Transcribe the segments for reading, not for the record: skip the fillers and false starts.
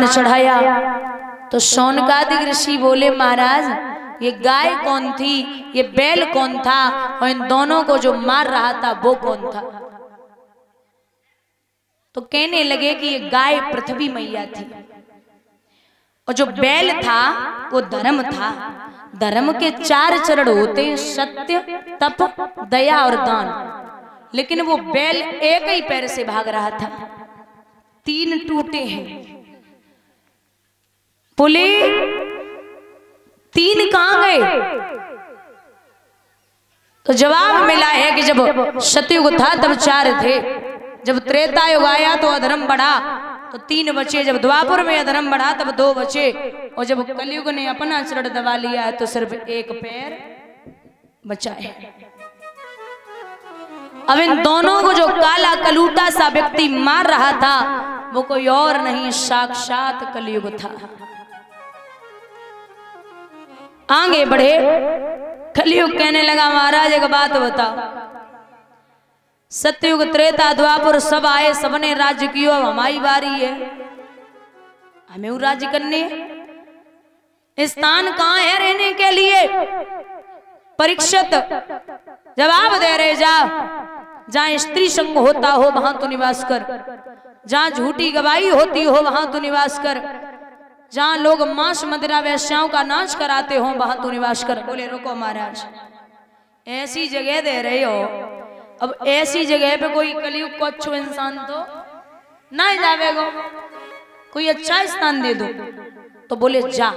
दान चढ़ाया तो शौनकादिक ऋषि बोले महाराज ये गाय कौन थी, ये बैल कौन था, और इन दोनों को जो मार रहा था वो कौन था। तो कहने लगे कि ये गाय पृथ्वी मैया थी और जो बैल था वो धर्म था। धर्म के 4 चरण होते हैं, सत्य, तप, दया और दान। लेकिन वो बैल एक ही पैर से भाग रहा था, 3 टूटे हैं। बोले 3 कहां गए? तो जवाब मिला है कि जब सतयुग था तब 4 थे, जब त्रेता युग आया तो अधर्म बढ़ा तो 3 बचे, जब द्वापर में अधर्म बढ़ा तब 2 बचे, और जब कलयुग ने अपना चरण दबा लिया है तो सिर्फ 1 पैर बचा है। अब इन दोनों को जो काला कलूटा सा व्यक्ति मार रहा था वो कोई और नहीं, साक्षात कलयुग था। आगे बढ़े, कलयुग कहने लगा महाराज एक बात बताओ, सतयुग त्रेता द्वापर सब आए, सबने राज्य किया, अब हमारी बारी है, हमें वो राज्य करने। स्थान कहां है रहने के लिए? परीक्षित जवाब दे रहे, जा जहां स्त्री संग होता हो वहां तो निवास कर, जहां झूठी गवाही होती हो वहां तो निवास कर, जहां लोग मांस मदिरा वेश्याओं का नाच कराते हो वहां तो निवास कर। बोले रुको महाराज, ऐसी जगह दे रहे हो, अब ऐसी जगह पे कोई कलयुग को अच्छो इंसान तो ना जावेगो, कोई अच्छा स्थान दे दो। तो बोले जा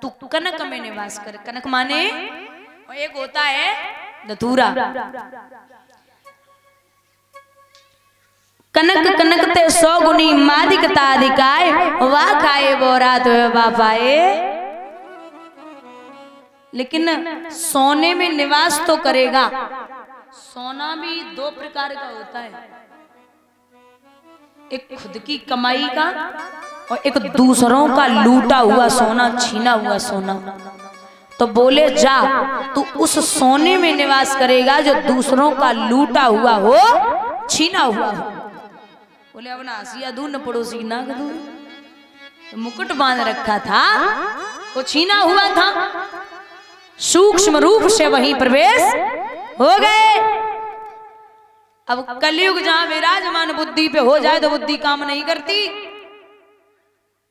तू कनक में निवास कर। कनक माने और एक होता है धतूरा। कनक कनकते 100 गुनी मादिकता अधिकाय, वाह खाए वो रात बापाए। लेकिन सोने में निवास तो करेगा। सोना भी 2 प्रकार का होता है, एक खुद की कमाई का और एक दूसरों का लूटा हुआ सोना, छीना हुआ सोना। तो बोले जा तू उस सोने में निवास करेगा जो दूसरों का लूटा हुआ हो, छीना हुआ हो। बोले अब ना हंसिया दूर न पड़ोसी ना दूर, तो मुकुट बांध रखा था वो छीना हुआ था, सूक्ष्म रूप से वहीं प्रवेश हो गए। अब कलयुग जहां विराजमान बुद्धि पे हो जाए तो बुद्धि काम नहीं करती।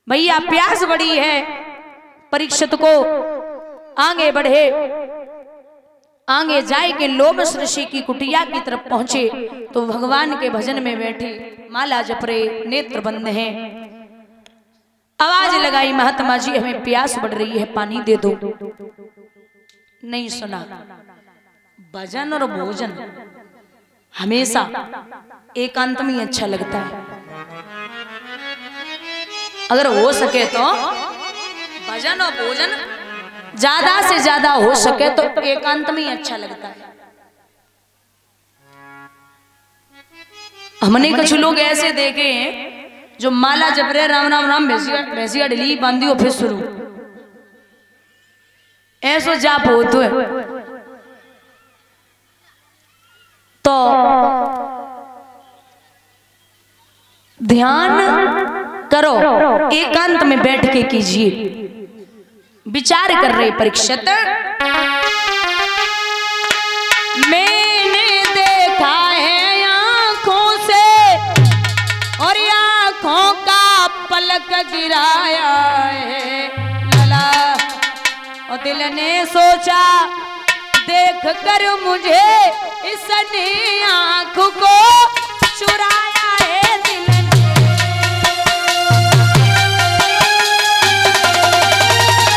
भैया प्यास बड़ी है, परीक्षित को आगे बढ़े, आगे जाए के लोमस ऋषि की कुटिया की तरफ पहुंचे तो भगवान के भजन में बैठे, माला जप रहे, नेत्र बंद हैं। आवाज लगाई, महात्मा जी हमें प्यास बढ़ रही है, पानी दे दो। नहीं सुना। भजन और भोजन हमेशा एकांत में अच्छा लगता है। अगर हो सके तो भजन और भोजन ज्यादा से ज्यादा हो सके तो एकांत में अच्छा लगता है। हमने कुछ लोग ऐसे देखे हैं जो माला जप रहे, राम राम राम भैंसिया ढिली बांधी हो, फिर शुरू ऐसो जाप हो तो है। तो ध्यान करो, एकांत में बैठ के कीजिए। विचार कर रहे परीक्षित, मैंने देखा है आंखों से और आंखों का पलक गिराया है लला, और दिल ने सोचा देख कर मुझे इसने आंख को चुराया है दिल ने।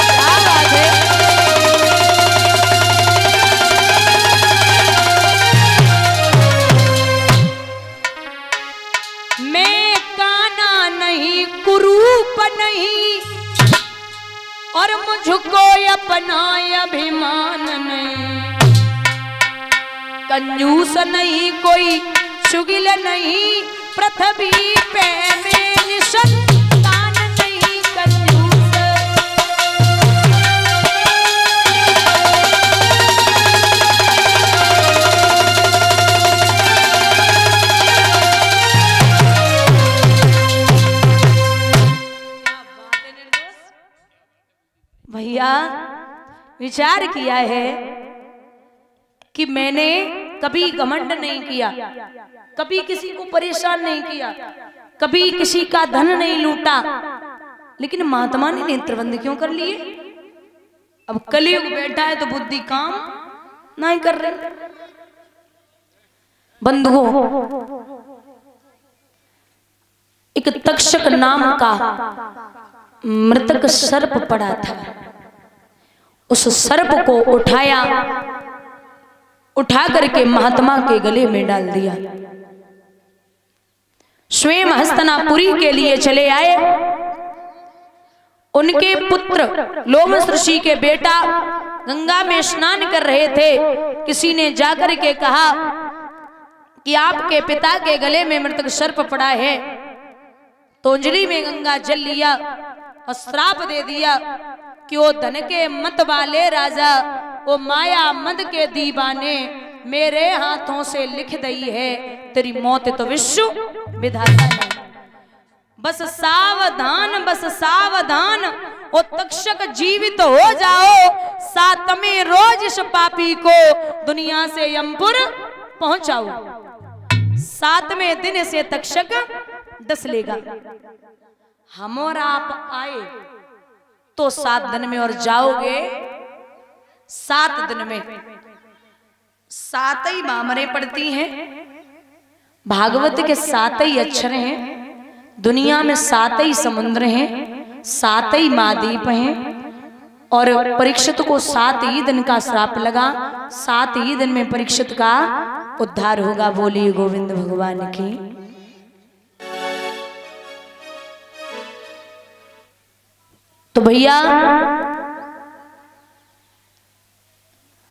क्या बात है। मैं काना नहीं, कुरूप नहीं, और मुझको अपना अभिमान नहीं, कंजूस नहीं, कोई चुगिल नहीं, पृथ्वी पे में निसंतान नहीं कंजूस। भैया विचार किया है कि मैंने कभी घमंड नहीं किया, कभी किसी को परेशान नहीं किया, कभी किसी का धन नहीं लूटा, लेकिन महात्मा ने नेत्रबंद क्यों कर लिए? अब कलयुग बैठा है तो बुद्धि काम नहीं कर रही। बंधुओं, एक तक्षक नाम का मृतक सर्प पड़ा था। उस सर्प को उठाया, उठा करके महात्मा के गले में डाल दिया। स्वयं हस्तनापुरी के लिए चले आए। उनके पुत्र लोमस ऋषि के बेटा गंगा में स्नान कर रहे थे। किसी ने जाकर के कहा कि आपके पिता के गले में मृतक सर्प पड़ा है। तो अंजलि में गंगा जल लिया और श्राप दे दिया कि वो धन के मत वाले राजा, वो माया मद के दीवाने, मेरे हाथों से लिख दई है तेरी मौत तो विश्व विधाता ने। बस सावधान, बस सावधान, ओ तक्षक जीवित हो जाओ, सातवें रोज इस पापी को दुनिया से यमपुर पहुंचाओ। सातवें दिन से तक्षक डस लेगा। हम और आप आए तो 7 दिन में, और जाओगे 7 दिन में। 7 ही मामरे पड़ती हैं, भागवत के 7 ही अक्षर हैं, दुनिया में 7 ही समुद्र हैं, 7 ही महाद्वीप हैं। और परीक्षित को 7 ही दिन का श्राप लगा। 7 ही दिन में परीक्षित का उद्धार होगा। बोलिए गोविंद भगवान की। तो भैया